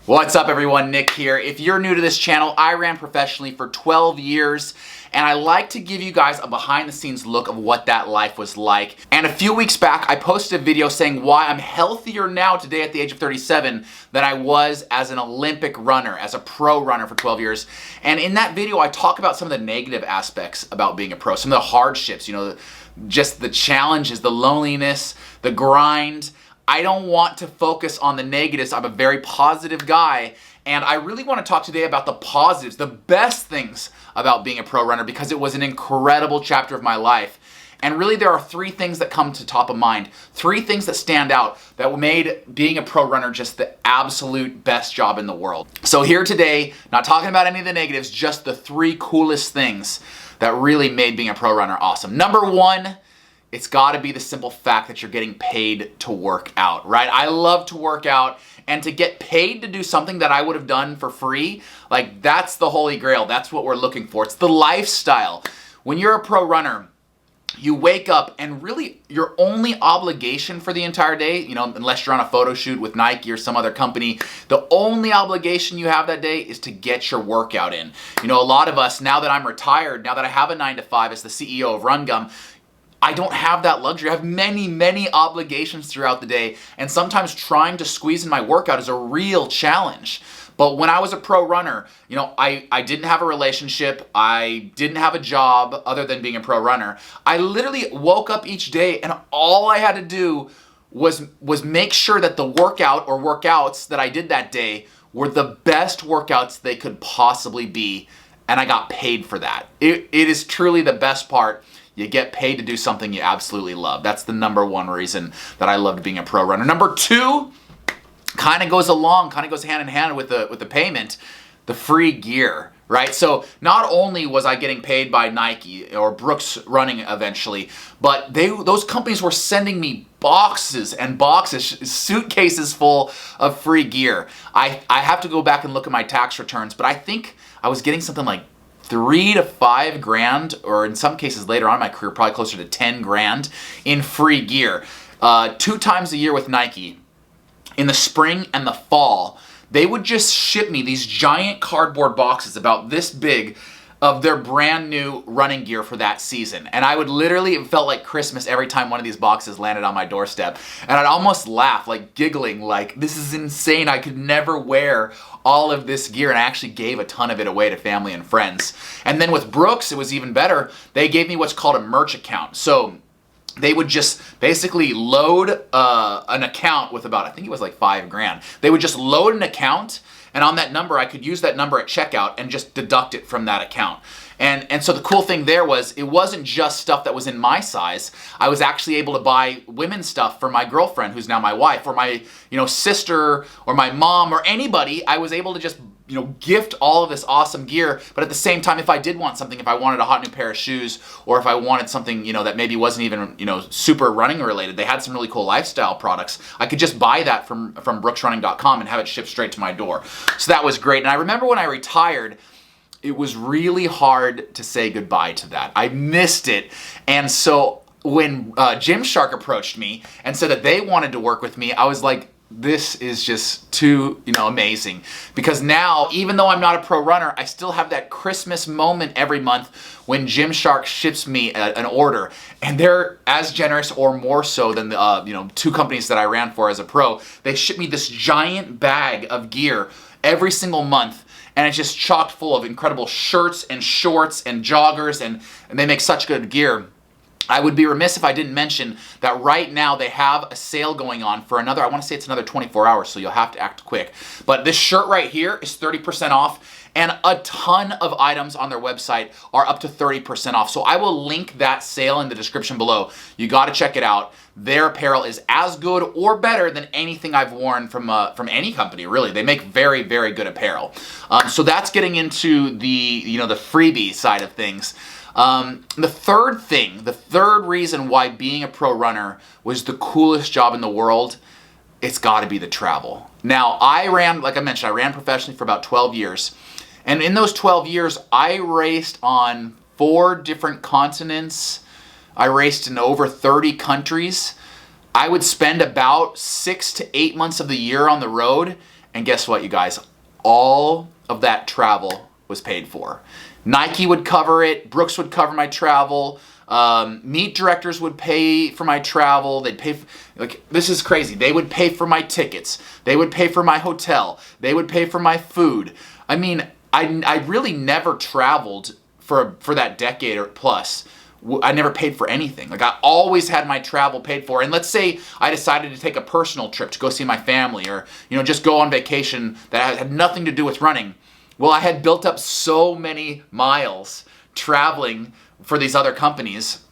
What's up everyone, Nick here. If you're new to this channel, I ran professionally for 12 years and I like to give you guys a behind the scenes look of what that life was like. And a few weeks back, I posted a video saying why I'm healthier now today at the age of 37 than I was as an Olympic runner, as a pro runner for 12 years. And in that video, I talk about some of the negative aspects about being a pro, some of the hardships, just the challenges, the loneliness, the grind. I don't want to focus on the negatives. I'm a very positive guy, and I really want to talk today about the positives, the best things about being a pro runner, because it was an incredible chapter of my life. And really there are three things that come to top of mind, three things that stand out that made being a pro runner just the absolute best job in the world. So here today, not talking about any of the negatives, just the three coolest things that really made being a pro runner awesome. Number one, it's got to be the simple fact that you're getting paid to work out, right? I love to work out, and to get paid to do something that I would have done for free, like that's the holy grail. That's what we're looking for. It's the lifestyle. When you're a pro runner, you wake up and really your only obligation for the entire day, unless you're on a photo shoot with Nike or some other company, the only obligation you have that day is to get your workout in. A lot of us, now that I'm retired, now that I have a 9-to-5 as the CEO of Run Gum, I don't have that luxury. I have many obligations throughout the day, and sometimes trying to squeeze in my workout is a real challenge. But when I was a pro runner, I didn't have a relationship, I didn't have a job other than being a pro runner. I literally woke up each day and all I had to do was make sure that the workout or workouts that I did that day were the best workouts they could possibly be, and I got paid for that. It is truly the best part. You get paid to do something you absolutely love. That's the number one reason that I loved being a pro runner. Number two, kind of goes hand in hand with the payment, the free gear, right? So not only was I getting paid by Nike or Brooks Running eventually, but those companies were sending me boxes and boxes, suitcases full of free gear. I have to go back and look at my tax returns, but I think I was getting something like $3 to $5 grand, or in some cases later on in my career, probably closer to 10 grand in free gear. 2 times a year with Nike, in the spring and the fall, they would just ship me these giant cardboard boxes about this big of their brand new running gear for that season. And I would literally, it felt like Christmas every time one of these boxes landed on my doorstep. And I'd almost laugh, like giggling, like this is insane. I could never wear all of this gear, and I actually gave a ton of it away to family and friends. And then with Brooks, it was even better. They gave me what's called a merch account. So they would just basically load an account with about, I think it was like $5 grand. They would just load an account, and on that number, I could use that number at checkout and just deduct it from that account. And so the cool thing there was, it wasn't just stuff that was in my size. I was actually able to buy women's stuff for my girlfriend, who's now my wife, or my sister, or my mom, or anybody. I was able to just gift all of this awesome gear. But at the same time, if I did want something, if I wanted a hot new pair of shoes, or if I wanted something that maybe wasn't even super running related, they had some really cool lifestyle products, I could just buy that from brooksrunning.com and have it shipped straight to my door. So that was great. And I remember when I retired, it was really hard to say goodbye to that. I missed it. And so when Gymshark approached me and said that they wanted to work with me, I was like, this is just too, amazing. Because now, even though I'm not a pro runner, I still have that Christmas moment every month when Gymshark ships me an order. And they're as generous or more so than the 2 companies that I ran for as a pro. They ship me this giant bag of gear every single month. And it's just chock full of incredible shirts and shorts and joggers, and they make such good gear. I would be remiss if I didn't mention that right now they have a sale going on for another, I want to say it's another 24 hours, so you'll have to act quick. But this shirt right here is 30% off, and a ton of items on their website are up to 30% off. So I will link that sale in the description below. You got to check it out. Their apparel is as good or better than anything I've worn from any company, really. They make very good apparel. So that's getting into the the freebie side of things. The third reason why being a pro runner was the coolest job in the world, it's got to be the travel. Now, like I mentioned, I ran professionally for about 12 years. And in those 12 years, I raced on 4 different continents. I raced in over 30 countries. I would spend about 6 to 8 months of the year on the road, And guess what, you guys? All of that travel was paid for. Nike would cover it. Brooks would cover my travel. Meet directors would pay for my travel. They'd pay for, like, this is crazy. They would pay for my tickets. They would pay for my hotel. They would pay for my food. I mean, I really never traveled for that decade or plus. I never paid for anything. Like, I always had my travel paid for. And let's say I decided to take a personal trip to go see my family, or, you know, just go on vacation that had nothing to do with running. Well, I had built up so many miles traveling for these other companies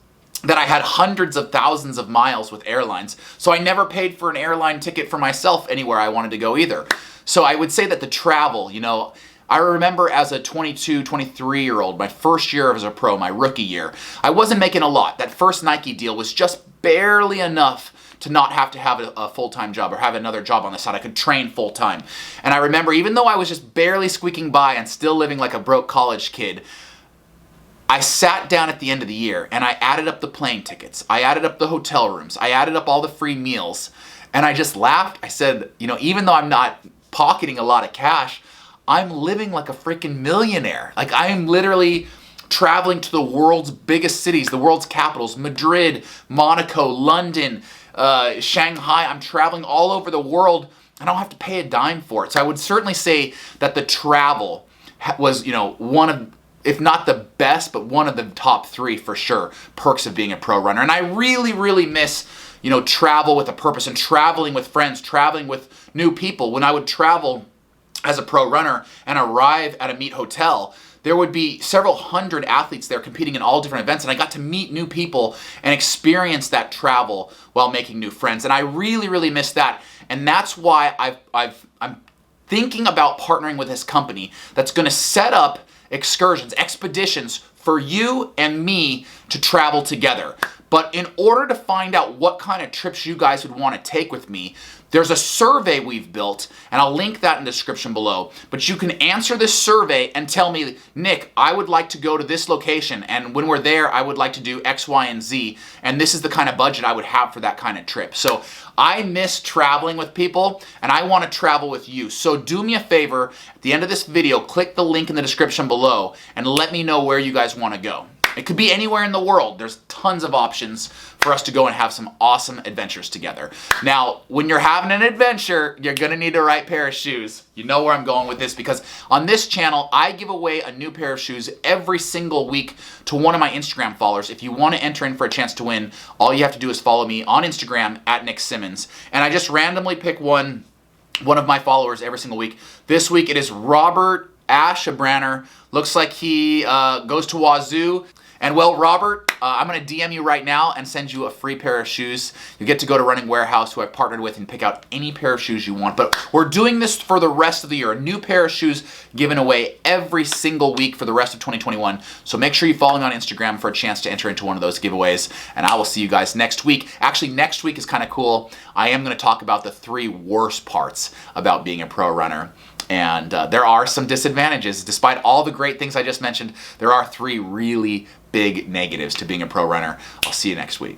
that I had hundreds of thousands of miles with airlines. So I never paid for an airline ticket for myself anywhere I wanted to go either. So I would say that the travel, you know, I remember as a 22, 23-year-old, my first year as a pro, my rookie year, I wasn't making a lot. That first Nike deal was just barely enough to not have to have a full-time job or have another job on the side. I could train full-time. And I remember, even though I was just barely squeaking by and still living like a broke college kid, I sat down at the end of the year and I added up the plane tickets. I added up the hotel rooms. I added up all the free meals. And I just laughed. I said, you know, even though I'm not pocketing a lot of cash, I'm living like a freaking millionaire. Like, I am literally traveling to the world's biggest cities, the world's capitals, Madrid, Monaco, London, Shanghai. I'm traveling all over the world. I don't have to pay a dime for it. So I would certainly say that the travel was, you know, one of, if not the best, but one of the top three for sure, perks of being a pro runner. And I really, really miss, you know, travel with a purpose and traveling with friends, traveling with new people. When I would travel as a pro runner and arrive at a meet hotel, there would be several hundred athletes there competing in all different events, and I got to meet new people and experience that travel while making new friends. And I really, really miss that. And that's why I'm thinking about partnering with this company that's going to set up excursions, expeditions for you and me to travel together. But in order to find out what kind of trips you guys would want to take with me, there's a survey we've built, and I'll link that in the description below. But you can answer this survey and tell me, Nick, I would like to go to this location, and when we're there, I would like to do X, Y, and Z, and this is the kind of budget I would have for that kind of trip. So I miss traveling with people, and I want to travel with you. So do me a favor, at the end of this video, click the link in the description below, and let me know where you guys want to go. It could be anywhere in the world. There's tons of options for us to go and have some awesome adventures together. Now, when you're having an adventure, you're gonna need the right pair of shoes. You know where I'm going with this, because on this channel, I give away a new pair of shoes every single week to one of my Instagram followers. If you want to enter in for a chance to win, all you have to do is follow me on Instagram at Nick Symmonds. And I just randomly pick one of my followers every single week. This week it is Robert Ashabranner. Looks like he goes to Wazoo. And well, Robert, I'm going to DM you right now and send you a free pair of shoes. You get to go to Running Warehouse, who I've partnered with, and pick out any pair of shoes you want. But we're doing this for the rest of the year. A new pair of shoes given away every single week for the rest of 2021. So make sure you follow me on Instagram for a chance to enter into one of those giveaways. And I will see you guys next week. Actually, next week is kind of cool. I am going to talk about the 3 worst parts about being a pro runner. And there are some disadvantages. Despite all the great things I just mentioned, there are 3 really big negatives to being a pro runner. I'll see you next week.